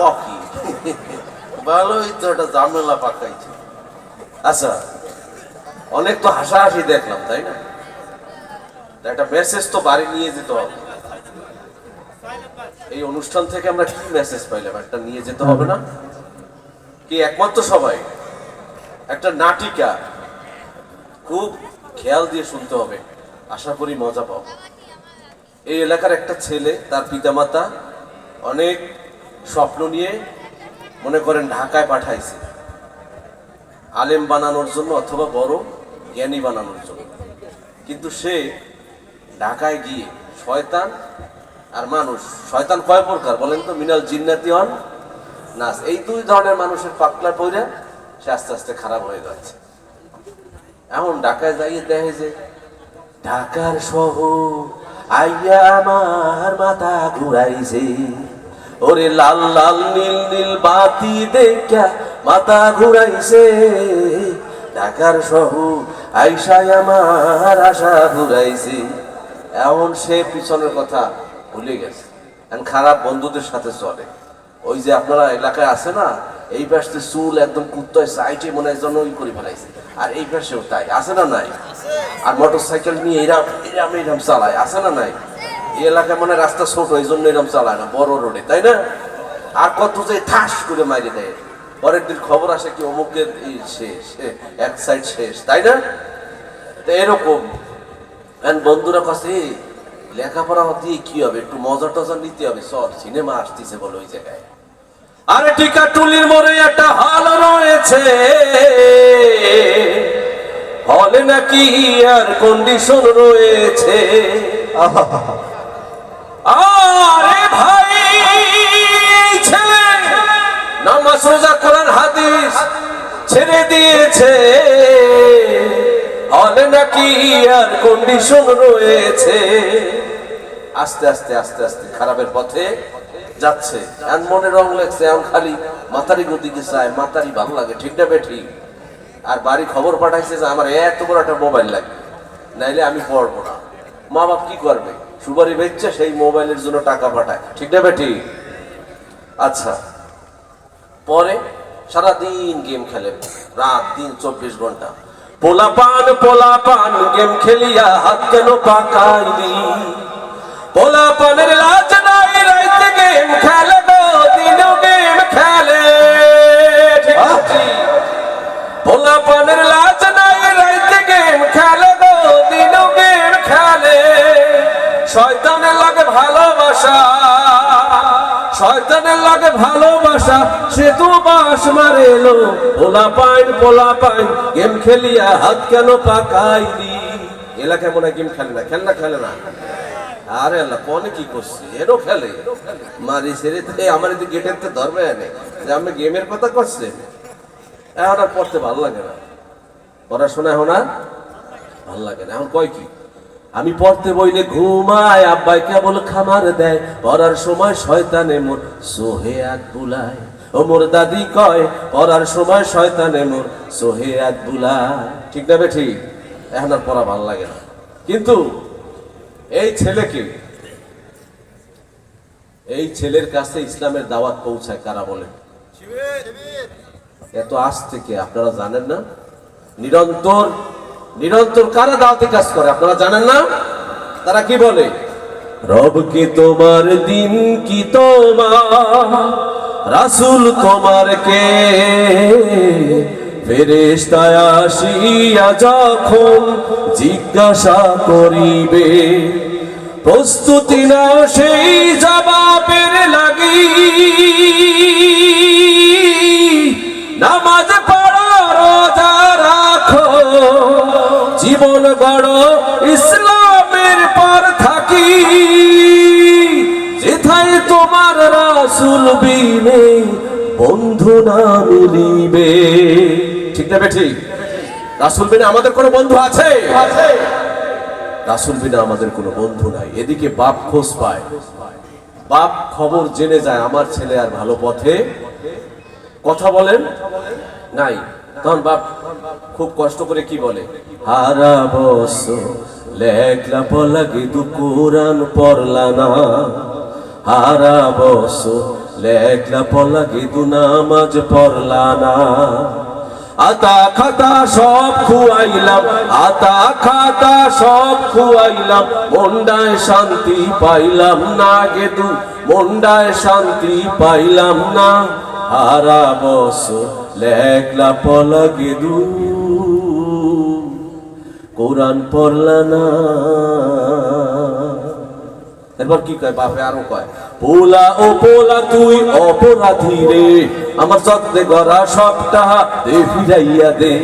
ও কি ভালোই তো একটা ঝামেলা পাকাইছে। আচ্ছা, অনেক তো হাসাহাসি দেখলাম, তাই না? একটা মেসেজ তো বাড়ি নিয়ে যেতে হবে। এই অনুষ্ঠান থেকে আমরা কি মেসেজ পাইলাম? একটা নিয়ে যেতে হবে না কি? একমাত্র সবাই একটা নাটিকা খুব খেয়াল দিয়ে শুনতে হবে, আশা করি মজা পাবো। এই এলাকার একটা ছেলে, তার পিতামাতা অনেক স্বপ্ন নিয়ে মনে করেন ঢাকায় পাঠাইছে আলেম বানানোর জন্য অথবা বড় জ্ঞানী বানানোর জন্য। কিন্তু সে ঢাকায় গিয়ে শয়তান আর মানুষ, শয়তান কয় প্রকার বলেন তো? মিনাল জিন্নাতি ওয়ান নাস, এই দুই ধরনের মানুষের পাকলা পইরা সে আস্তে আস্তে খারাপ হয়ে যাচ্ছে। এখন ঢাকায় যাইয়ে দেখে যে ঢাকার শহর আইয়া আমার মাথা ঘুরাইছে, ওরে লাল লাল নীল নীল বাতি দেখা মাথা ঘুরাইছে, ঢাকার শহর আইসাই আমার আশা ঘুরাইছে। এমন সে পিছনের কথা ভুলে গেছে, খারাপ বন্ধুদের সাথে চলে। ওই যে আপনারা এলাকায় আছে না, এই পাশে চুল একদম কুত্তায় সাইটে মনে হয় জন্য করে ফেলাইছে, আর এই পাশেও তাই, আছে না নাই? আর মোটর সাইকেল নিয়ে এরাম এরাম এরাম চালায়, আছে না নাই? এই এলাকায় মানে রাস্তা ছোট, এই জন্য এরম চালায় না, বড় রোডে, তাই না? আর কত যে ঠাস করে মারি দেয়, পরের দিন খবর আসে কি অমুকের শেষ, এক সাইড শেষ, তাই না? তো এরকম বন্ধুরা কাছে লেখাপড়া দিয়ে কি হবে, একটু মজা টজা নিতে হবে, সব সিনেমা আসতেছে বলে ওই জায়গায়। আরে টিকা টুলির মোড়ে একটা হল রয়েছে, হলে নাকি এয়ার কন্ডিশন রয়েছে। আরে ভাই, ছেলে নামাজ রোজা কোরআন হাদিস ছেড়ে দিয়েছে, হলে নাকি এয়ার কন্ডিশন রয়েছে। আস্তে আস্তে আস্তে আস্তে খারাপের পথে যাচ্ছে। এমন মনে রং লাগছে, এমন খালি মাতারি গতিকে চায়, মাতারি ভালো লাগে, ঠিক না বেঠি? আর বাড়ি খবর পাঠাইছে যে আমার এত বড় একটা মোবাইল লাগবে, নাইলে আমি পড়বো না। মা বাপ কি করবে? সুপারি বেচছে, সেই মোবাইলের জন্য টাকা পাঠায়, ঠিক না বেঠি? আচ্ছা, পরে সারাদিন গেম খেলে, রাত দিন 24 ঘন্টা। পোলাপান গেম খেলিয়া হাত কেন পাকাইলি, পোলাপানের লাজ নাই, রাইতে গেম খেলে গো, দিনও গেম খেলে। পোলাপানের লাজ নাই, রাইতে গেম খেলে গো, দিনও গেম খেলে। শয়তানের লাগে ভালোবাসা, শয়তানের লাগে ভালোবাসা, সে তো বাস মারে এলো। পোলাপাইন গেম খেলিয়া হাত কেন পাকাইলি। এলাকায় মনে হয় গেম খেলে না, খেলে না। আরে আল্লাহ, কোনে কি করছি, এরও খেলে মারি ছেড়ে আমার এই গেটের তো ধরবে এনে যে আমি গেমের কথা করছে। এখন আর পড়তে ভালো লাগে না, পড়াশোনা এখন আর ভালো লাগে না। এখন কয় কি, আমি পড়তে বইলে ঘুমায়, আব্বাই কেবল খামার দেয়, পড়ার সময় শয়তানে মোর সোহে আত বুলায়। ও মোর দাদি কয়, পড়ার সময় শয়তানে মোর সোহে আত বুলায়। ঠিক না বেঠি? এখন আর পড়া ভালো লাগে না। কিন্তু এই ছেলেকে, এই ছেলের কাছে ইসলামের দাওয়াত পৌঁছায় কারা বলেন? এত আজ থেকে আপনারা জানেন না? নিরন্তর কারা দাওয়াতি কাজ করে আপনারা জানেন না? তারা কি বলে? রব কি তোমার, দিন কি তোমার, রাসূল তোমার কে, ফেরেশতা আসিয়া যখন জিজ্ঞাসা করিবে, প্রস্তুতি নাও সেই জবাবের লাগি। নামাজ পড়ো, রোজা রাখো, জীবন গড় ইসলামের পর থাকি, যেথায় তোমার রাসূল বিনে বন্ধু না মিলিবে। ঠিক না বেঠি? রাসূল বিনা আমাদের কোনো বন্ধু আছে? রাসূল বিনা আমাদের কোনো বন্ধু নাই। এদিকে বাপ খোঁজ পায়, বাপ খবর জেনে যায় আমার ছেলে আর ভালো পথে কথা বলেন নাই। তখন বাপ খুব কষ্ট করে কি বলে, হারা বছর লেখলা পড়লা কিন্তু কোরআন পড়লা না, হারা বছর লেখলা পড়লা কিন্তু নামাজ পড়লা না। আতা খাতা সব খুয়াইলাম, আতা খাতা সব খুয়াইলাম, মন্ডায় শান্তি পাইলাম না গেদু, মন্ডায় শান্তি পাইলাম না। সারা বছর লেখলা পড়লা গেদু, কোরআন পড়লা না। এরপর কি কয় বাপে, আরো কয় পোলা ও পোলা তুই অপরাধী রে, আমার চক্রে গড়া সবটা দে ফিরাইয়া দে।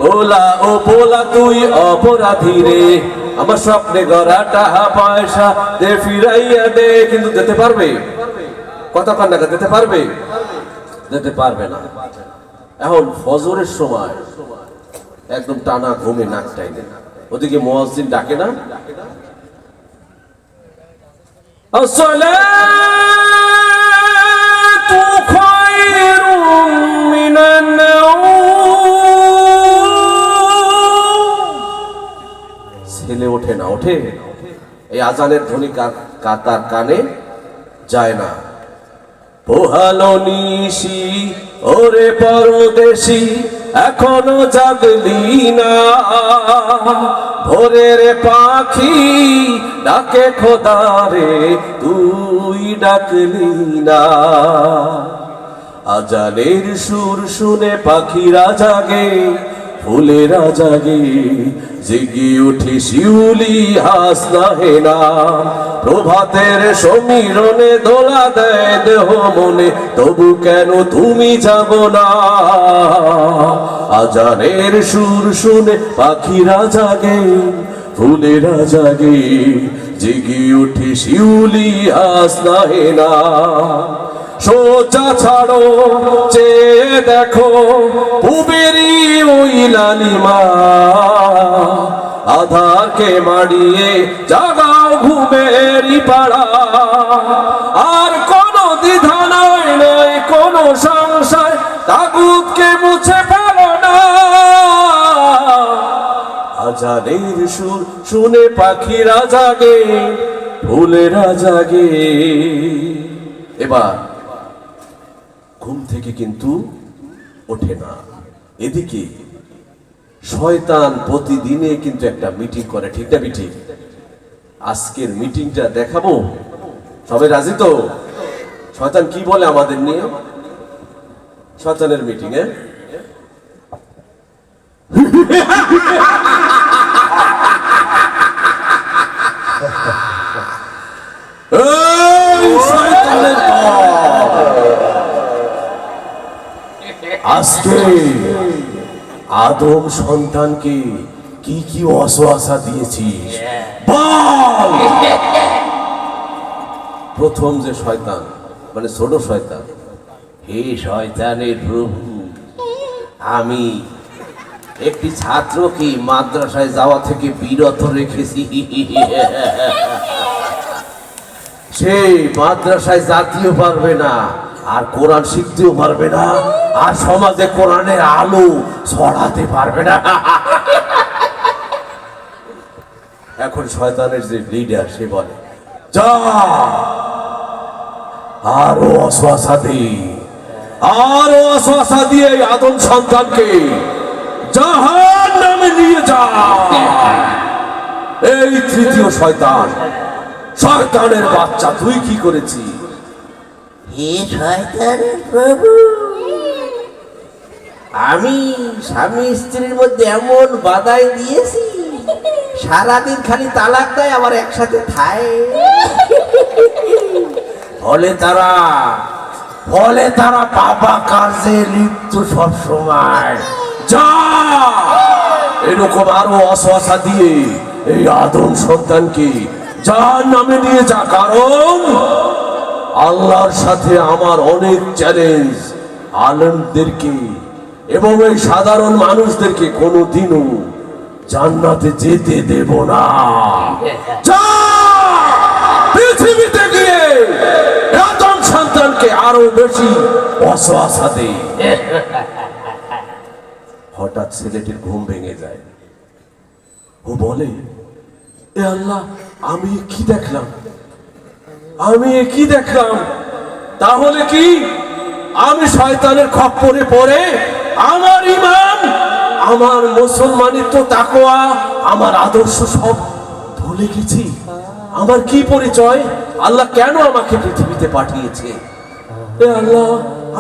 পোলা ও পোলা তুই অপরাধী রে, আমার স্বপ্নে গড়া টাকা পয়সা দে ফিরাইয়া দে। কিন্তু দিতে পারবে? কতক্ষণ টাকা দিতে পারবে? দিতে পারবে না। এখন ফজরের সময় একদম টানা ঘুমে নাক টাইনে, ওদিকে মুয়াজ্জিন ডাকে না, আসসালাতু খায়রুম মিনান নাওম। ছেলে ওঠে না, ওঠে এই আজানের ধ্বনি তার কানে যায় না। পোহালো নিশি ওরে পরদেশি, এখনো জাগলি না, ভোরের পাখি ডাকে খোদারে তুই ডাকলি না। আজানের সুর শুনে পাখিরা জাগে, ফুলেরা জাগে, জেগে উঠে শিউলি হাসনা হেনা। প্রভাতের সমীরণে দোলা দেয় দেহ মনে, তবু কেন তুমি যাবো না। আজানের সুর শুনে পাখিরা জাগে, ফুলেরা জাগে, জেগে উঠে শিউলি হাসনা হেনা। সোজা ছাড়ো চেয়ে দেখো পুবেরি ওই লালিমা, আধারকে মাড়িয়ে জাগাও ঘুমেরি পাড়া। আর কোনো দ্বিধা নয়, নয় কোনো সংশয়, তাগুতকে মুছে ফেলো না। আজানের সুর শুনে পাখিরা জাগে, ফুলেরা জাগে। এবার ঘুম থেকে কিন্তু ওঠে না। এদিকে শয়তান প্রতিদিনে কিন্তু একটা মিটিং করে, ঠিক না মিটিং? আজকের মিটিংটা দেখাবো, সবাই রাজি তো? শয়তান কি বলে আমাদের নিয়ে? শয়তানের মিটিং এ আজকে আদম সন্তানকে কি কি ওয়াসওয়াসা দিয়েছিস বল। প্রথম যে শয়তান, মানে ছোট শয়তান, হে শয়তানের প্রভু, আমি একটি ছাত্রকে মাদ্রাসায় যাওয়া থেকে বিরত রেখেছি। সেই মাদ্রাসায় জাতীয় পারবে না, আর কোরআন শিখতেও পারবে না, আর সমাজে কোরআনের আলো ছড়াতে পারবে না। এখন শয়তানের যে লিডার, সে বলে যা আরো অশ্বাসা দে, আরো অশ্বাসা দিয়ে আদম সন্তানকে জাহান্নামে নিয়ে যা। এই তৃতীয় শয়তান, শয়তানের বাচ্চা, তুই কি করেছিস? হে শয়তানের প্রভু, আমি স্বামী স্ত্রীর মধ্যে এমন বাধাই দিয়েছি, সারাদিন খালি তালাক দেয়, আবার একসাথে খায়। ফলে তারা পাপা কার্যে লিপ্ত সব সময়। যা এরকম আরো অশ্বাসা দিয়ে এই আদম সন্তানকে জাহান্নামে নিয়ে যা। কারণ আল্লাহর সাথে আমার অনেক চ্যালেঞ্জ, আলেমদেরকে এবং এই সাধারণ মানুষদেরকে কোনোদিনও জান্নাতে যেতে দেব না। যা পৃথিবীতে গিয়ে আদম সন্তানকে আরো বেশি অশ্বাসা দে। হঠাৎ ছেলেটির ঘুম ভেঙে যায়। ও বলে, এ আল্লাহ, আমি কি দেখলাম, আমি কি দেখলাম? তাহলে কি আমি শয়তানের খপ্পরে পড়ে আমার ঈমান, আমার মুসলমানিত্ব, তাকওয়া, আমার আদর্শ সব ভুলে গেছি? আমার কি পরিচয়? আল্লাহ কেন আমাকে পৃথিবীতে পাঠিয়েছে? এ আল্লাহ,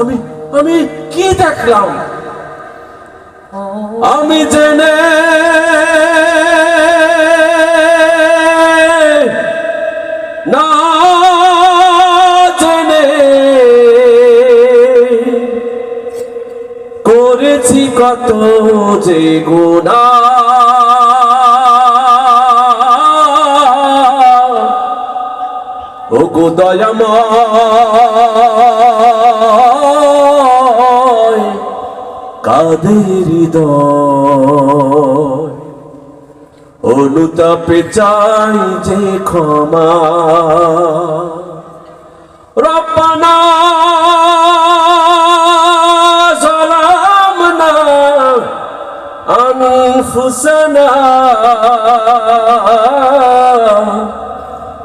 আমি আমি কি দেখলাম? আমি জেনে না জেনে করেছি কত যে গুনাহ। ও গো দয়াময়, কাঁদে হৃদয়, অনুতাপে চাই যে ক্ষমা। রব্বানা যালামনা আনফুসানা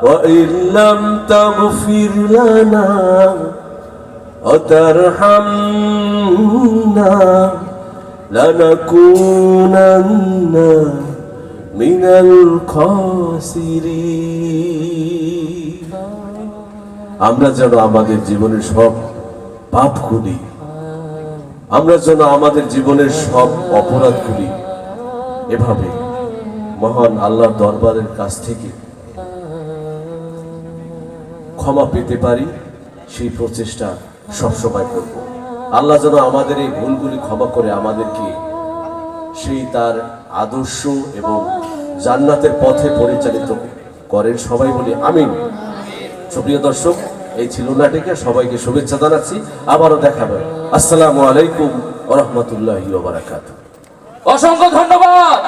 ওয়া ইল্লাম তাগফির লানা ওয়া তারহামনা লানাকুনান্না মিনাল খাসিরিন। আমরা যেন আমাদের জীবনের সব পাপগুলি, আমরা যেন আমাদের জীবনের সব অপরাধগুলি এভাবে মহান আল্লাহর দরবারের কাছ থেকে ক্ষমা পেতে পারি, সেই প্রচেষ্টা সবসময় করব। আল্লাহ যেন আমাদের এই ভুলগুলি ক্ষমা করে আমাদেরকে সেই তার আদর্শ এবং জান্নাতের পথে পরিচালিত করেন। সবাই বলি আমিন। সুপ্রিয় দর্শক, এই ছিল নাটিকা। সবাইকে শুভেচ্ছা জানাচ্ছি। আবারও দেখা হবে। আসসালামু আলাইকুম ওয়া রাহমাতুল্লাহি ওয়া বারাকাতুহু। অসংখ্য ধন্যবাদ।